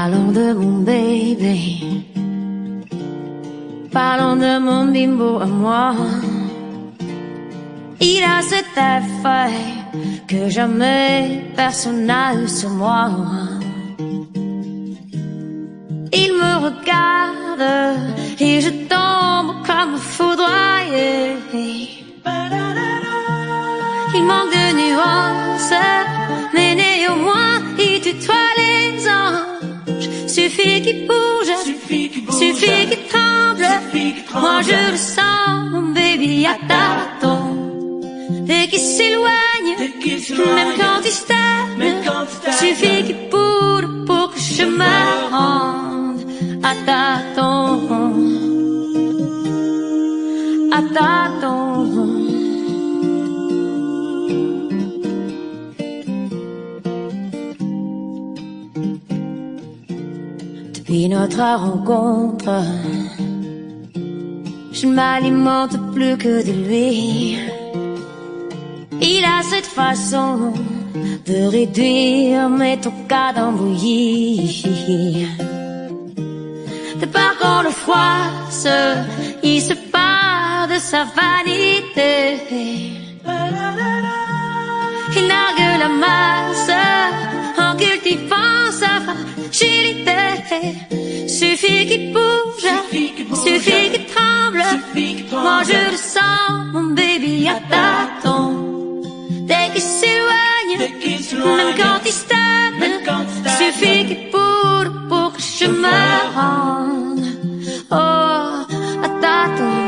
Parlons de mon bébé, parlons de mon bimbo à moi. Il a cet effet que jamais personne n'a eu sur moi. Il me regarde et je tombe comme foudroyé. Il manque de nuances, mais néanmoins il tutoie les anges. Suffit qu'il bouge, suffit qu'il tremble. Moi je le sens, mon baby à tâtons. Dès qu'il s'éloigne, même quand il stagne, suffit qu'il bouge pour que je me rende à tâtons, à tâtons. Depuis notre rencontre, je ne m'alimente plus que de lui. Il a cette façon de réduire mes toccats d'embrouillis. De par quand le froisse, il se part de sa vanité. Il nargue la masse en cultivant sa fragilité. Suffit qu'il bouge, suffit qu'il tremble. Moi je le sens, mon baby à tâtons. Dès qu'il s'éloigne, même quand il stagne, suffit qu'il bouge pour que je me rende. Oh, à tâtons.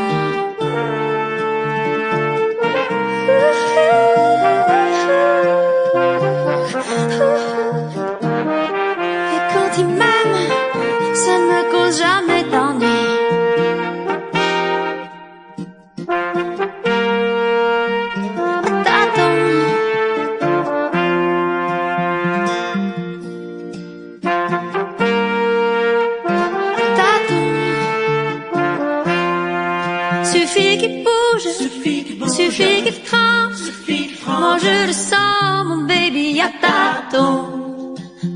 Et quand il m'aime, ça ne me cause jamais d'ennui. Suffit qu'il bouge, suffit qu'il tremble. Moi je le sens, mon baby à tâtons.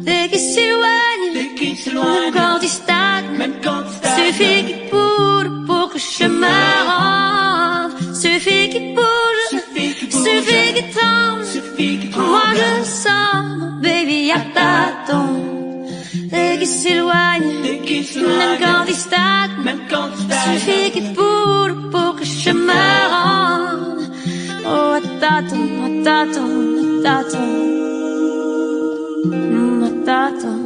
Dès qu'il s'éloigne, même quand il stagne, suffit qu'il bouge pour que je me rende. Suffit qu'il bouge, suffit qu'il tremble. Moi je le sens, mon baby à tâtons. Dès qu'il s'éloigne, même quand il stagne, suffit qu'il bouge pour que je me rende. Oh, à tâtons, à tâtons, à tâtons, à tâtons.